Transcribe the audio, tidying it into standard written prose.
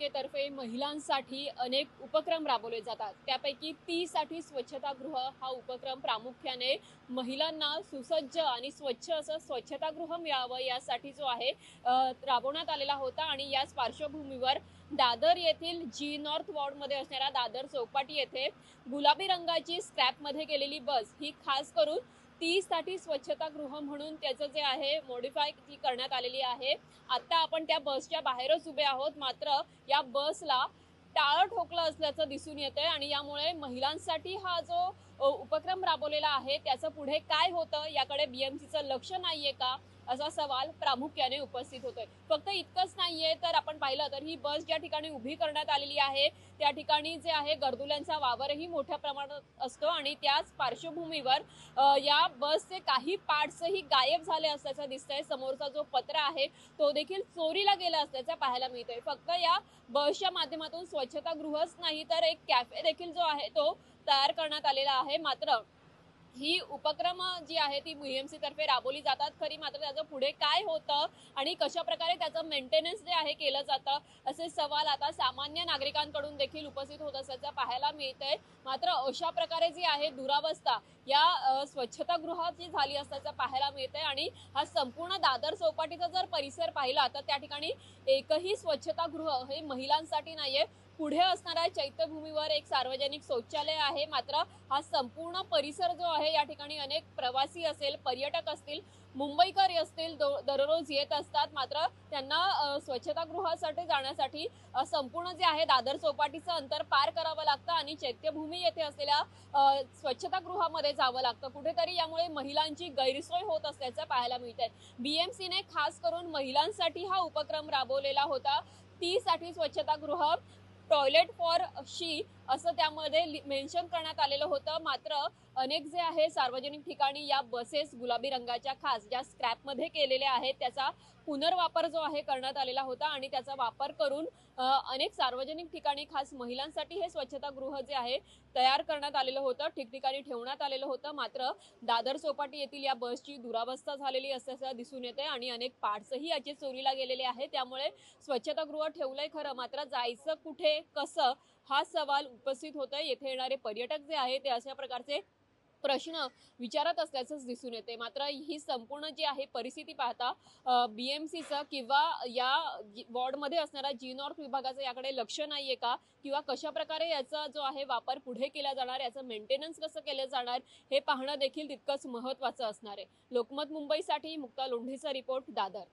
महापालिकेतर्फे महिलांसाठी अनेक उपक्रम राबवले जातात। त्यापैकी 30 साठी स्वच्छतागृह हा उपक्रम प्रामुख्याने महिलांना सुसज्ज आणि स्वच्छ असं स्वच्छतागृह मिळावं यासाठी जो आहे राबवण्यात आलेला होता। आणि याच पार्श्वभूमीवर दादर येथील जी नॉर्थ वॉर्डमध्ये असणाऱ्या दादर चौपाटी येथे गुलाबी रंगाची स्क्रॅपमध्ये केलेली बस ही खास करून 30 साठी स्वच्छतागृह म्हणून त्याचं जे आहे मॉडिफाय ती करण्यात आलेली आहे। आता आपण त्या बसच्या बाहेरच उभे आहोत, मात्र या बसला टाळं ठोकलं असल्याचं दिसून येतंय आणि यामुळे महिलांसाठी हा जो उपक्रम राबवलेला आहे त्याचं पुढे काय होतं याकडे बीएमसीचं लक्ष नाहीये का असा सवाल प्रामुख्याने उपस्थित होतोय। फक्त इतकंच नाहीये तर आपण पाहिलं तर ही बस ज्या ठिकाणी उभी करण्यात आलेली आहे त्या ठिकाणी जे आहे गर्दुल्यांचा वावरही मोठ्या प्रमाणात असतो आणि त्याच पार्श्वभूमीवर या बसचे काही पार्ट्सही गायब झाले असल्याचं दिसतंय। समोरचा जो पत्रा आहे तो देखील चोरीला गेला असल्याचं पाहायला मिळतंय। फक्त या बसच्या माध्यमातून स्वच्छतागृहच नाही तर एक कॅफे देखील जो आहे तो तयार करण्यात आलेला आहे। मात्र ही उपक्रम जी आहे ती बीएमसी तर्फे राबवली जातात खरी, मात्र त्याचं पुढे काय होतं आणि कशा प्रकारे त्याचं मेंटेनन्स जे आहे केलं जातं असे सवाल आता सामान्य नागरिकांकडून देखील उपस्थित होत असल्याचं पाहायला मिळतंय। मात्र अशा प्रकारे जी आहे दुरावस्था या स्वच्छतागृहाची झाली असल्याचं पाहायला मिळतंय आणि हा संपूर्ण दादर चौपाटीचा जर परिसर पाहिला तर त्या ठिकाणी एकही स्वच्छतागृह हे महिलांसाठी नाहीये। पुढे असणाऱ्या चैत्यभूमीवर एक सार्वजनिक शौचालय आहे, मात्र हा संपूर्ण परिसर जो आहे या ठिकाणी अनेक प्रवासी असेल, पर्यटक असतील, मुंबईकर असतील दररोज येत असतात। मात्र त्यांना स्वच्छतागृहासाठी जाण्यासाठी संपूर्ण जे आहे दादर चौपाटीचं अंतर पार करावं लागतं आणि चैत्यभूमी येथे असलेल्या स्वच्छतागृहामध्ये जावं लागतं। कुठेतरी यामुळे महिलांची गैरसोय होत असल्याचं पाहायला मिळतंय। बीएमसीने खास करून महिलांसाठी हा उपक्रम राबवलेला होता। 30 साठी स्वच्छतागृह, टॉयलेट फॉर शी असं त्यामध्ये मेन्शन करण्यात आलेलं होतं। मात्र अनेक जे आहे सार्वजनिक ठिकाणी या बसेस गुलाबी रंगाच्या खास ज्या स्क्रॅपमध्ये केलेल्या आहेत त्याचा पुनर्वापर जो आहे करण्यात आलेला होता आणि त्याचा वापर करून अनेक सार्वजनिक ठिकाणी खास महिलांसाठी हे स्वच्छतागृह जे आहे तयार करण्यात आलेलं होतं, ठिकठिकाणी ठेवण्यात आलेलं होतं। मात्र दादर चौपाटी येथील या बसची दुरावस्था झालेली असल्याचं दिसून येते आणि अनेक पार्ट्सही याचे चोरीला गेलेले आहेत। त्यामुळे स्वच्छतागृह ठेवलंय खरं, मात्र जायचं कुठे कसं हा सवाल उपस्थित होतोय। येथे येणारे पर्यटक जे आहे ते अशा प्रकारचे प्रश्न विचारत असल्याचंच दिसून येते। मात्र ही संपूर्ण जी आहे परिस्थिती पाहता बीएमसीचं किंवा या वॉर्डमध्ये असणारा जी नॉर्थ विभागाचं याकडे लक्ष नाहीये का, किंवा कशा प्रकारे याचा जो आहे वापर पुढे केला जाणार, याचं मेंटेनन्स कसं केलं जाणार हे पाहणं देखील तितकंच महत्त्वाचं असणार आहे। लोकमत मुंबईसाठी मुक्ता लोंढेचा रिपोर्ट, दादर।